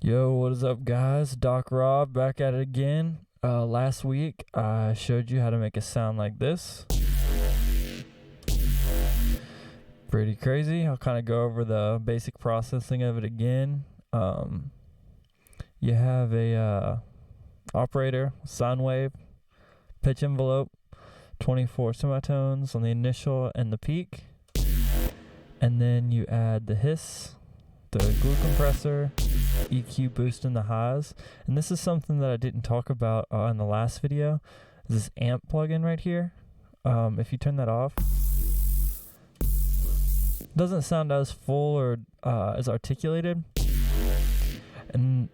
Yo, what is up, guys? Doc Rob back at it again. Last week I showed you how to make a sound like this. Pretty crazy. I'll kind of go over the basic processing of it again. You have a operator, sine wave, pitch envelope, 24 semitones on the initial and the peak, and then you add the hiss, the glue compressor, EQ boost in the highs. And this is something that I didn't talk about in the last video. This amp plugin right here. If you turn that off, it doesn't sound as full or as articulated. And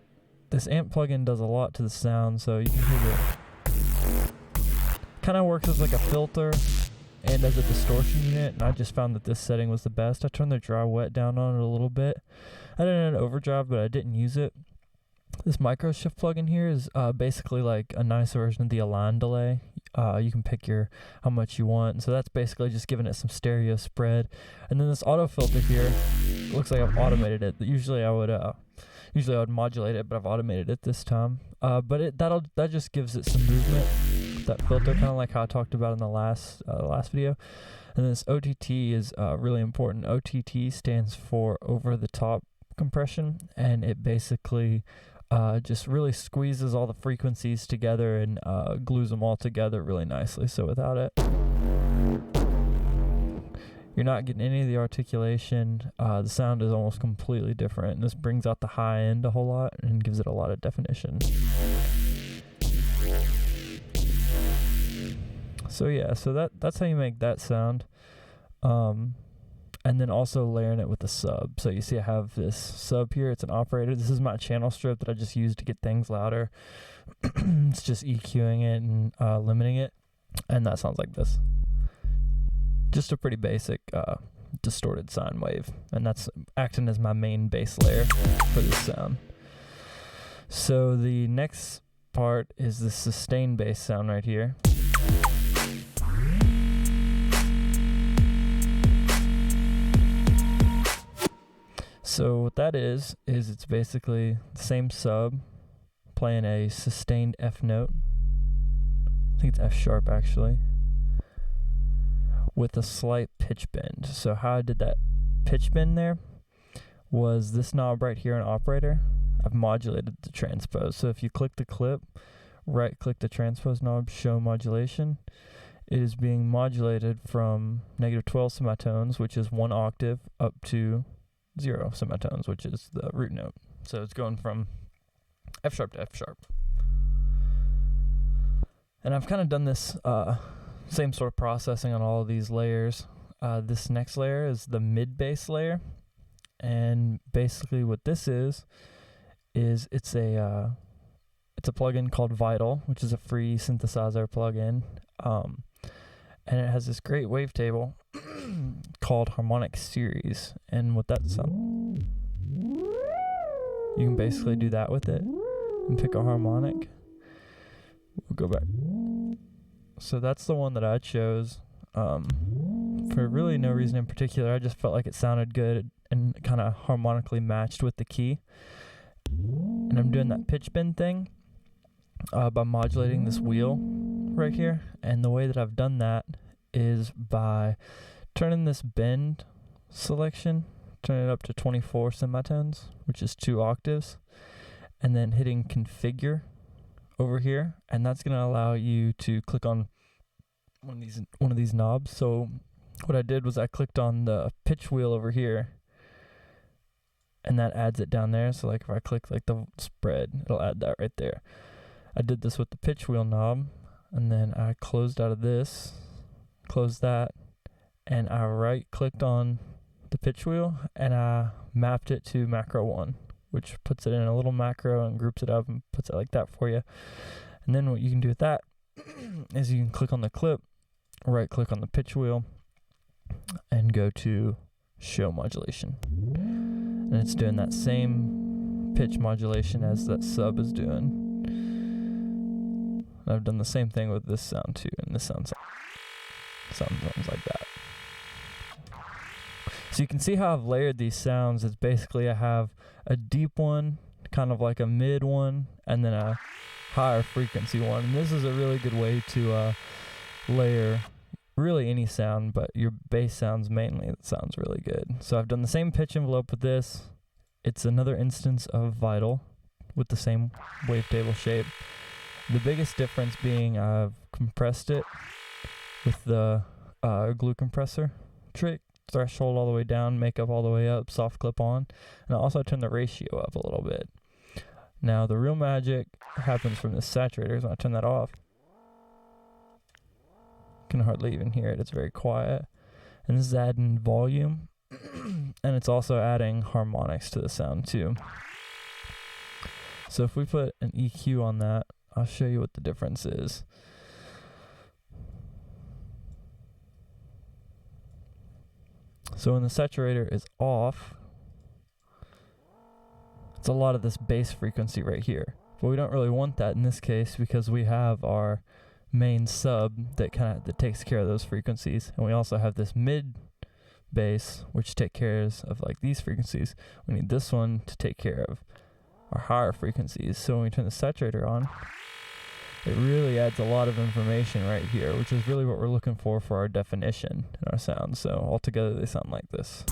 this amp plugin does a lot to the sound, so you can hear it. Kind of works as like a filter and as a distortion unit, and I just found that this setting was the best. I turned the dry wet down on it a little bit. I didn't have overdrive, but I didn't use it. This micro shift plugin here is basically like a nice version of the Align delay. You can pick how much you want, and so that's basically just giving it some stereo spread. And then this auto filter here looks like I've automated it. Usually I would modulate it, but I've automated it this time. But that just gives it some movement. That filter, kind of like how I talked about in the last video. And this OTT is really important. OTT stands for over the top compression, and it basically just really squeezes all the frequencies together and glues them all together really nicely. So without it, you're not getting any of the articulation. The sound is almost completely different, and this brings out the high end a whole lot and gives it a lot of definition. So yeah, so that's how you make that sound. And then also layering it with a sub. So you see I have this sub here. It's an operator. This is my channel strip that I just use to get things louder. It's just EQing it and limiting it. And that sounds like this. Just a pretty basic distorted sine wave. And that's acting as my main bass layer for this sound. So the next part is the sustained bass sound right here. So what that is it's basically the same sub playing a sustained F note. I think it's F sharp actually, with a slight pitch bend. So how I did that pitch bend there was this knob right here in operator. I've modulated the transpose. So if you click the clip, right click the transpose knob, show modulation. It is being modulated from -12 semitones, which is 1 octave, up to 0 semitones, which is the root note. So it's going from F sharp to F sharp. And I've kind of done this same sort of processing on all of these layers. This next layer is the mid bass layer, and basically what this is it's a plugin called Vital, which is a free synthesizer plugin. And it has this great wavetable called Harmonic Series. And what that sounds, you can basically do that with it and pick a harmonic. We'll go back. So that's the one that I chose for really no reason in particular. I just felt like it sounded good and kind of harmonically matched with the key. And I'm doing that pitch bend thing by modulating this wheel right here. And the way that I've done that is by turning this bend selection, turn it up to 24 semitones, which is 2 octaves, and then hitting configure over here, and that's going to allow you to click on one of these knobs. So what I did was I clicked on the pitch wheel over here, and that adds it down there. So like if I click like the spread, it'll add that right there. I did this with the pitch wheel knob, and then I closed out of this, closed that, and I right clicked on the pitch wheel and I mapped it to macro 1, which puts it in a little macro and groups it up and puts it like that for you. And then what you can do with that is you can click on the clip, right click on the pitch wheel, and go to show modulation. And it's doing that same pitch modulation as that sub is doing. And I've done the same thing with this sound too, and this sounds like that. So you can see how I've layered these sounds. It's basically I have a deep one kind of like a mid one, and then a higher frequency one. And this is a really good way to layer really any sound, but your bass sounds mainly. That sounds really good. So I've done the same pitch envelope with this. It's another instance of Vital with the same wavetable shape. The biggest difference being I've compressed it with the glue compressor trick, threshold all the way down, makeup all the way up, soft clip on, and I also turned the ratio up a little bit. Now the real magic happens from the saturators. When I turn that off, you can hardly even hear it. It's very quiet, and this is adding volume, and it's also adding harmonics to the sound too. So if we put an EQ on that, I'll show you what the difference is. So when the saturator is off, it's a lot of this bass frequency right here. But we don't really want that in this case because we have our main sub that takes care of those frequencies. And we also have this mid bass which takes care of like these frequencies. We need this one to take care of our higher frequencies. So when we turn the saturator on, it really adds a lot of information right here, which is really what we're looking for our definition in our sound. So altogether they sound like this.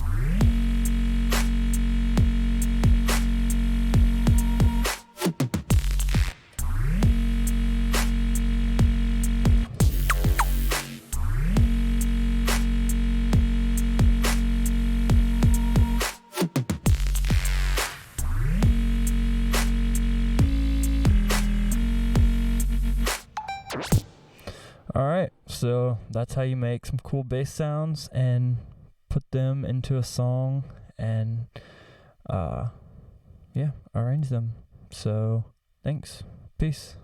Alright, so that's how you make some cool bass sounds and put them into a song and arrange them. So thanks. Peace.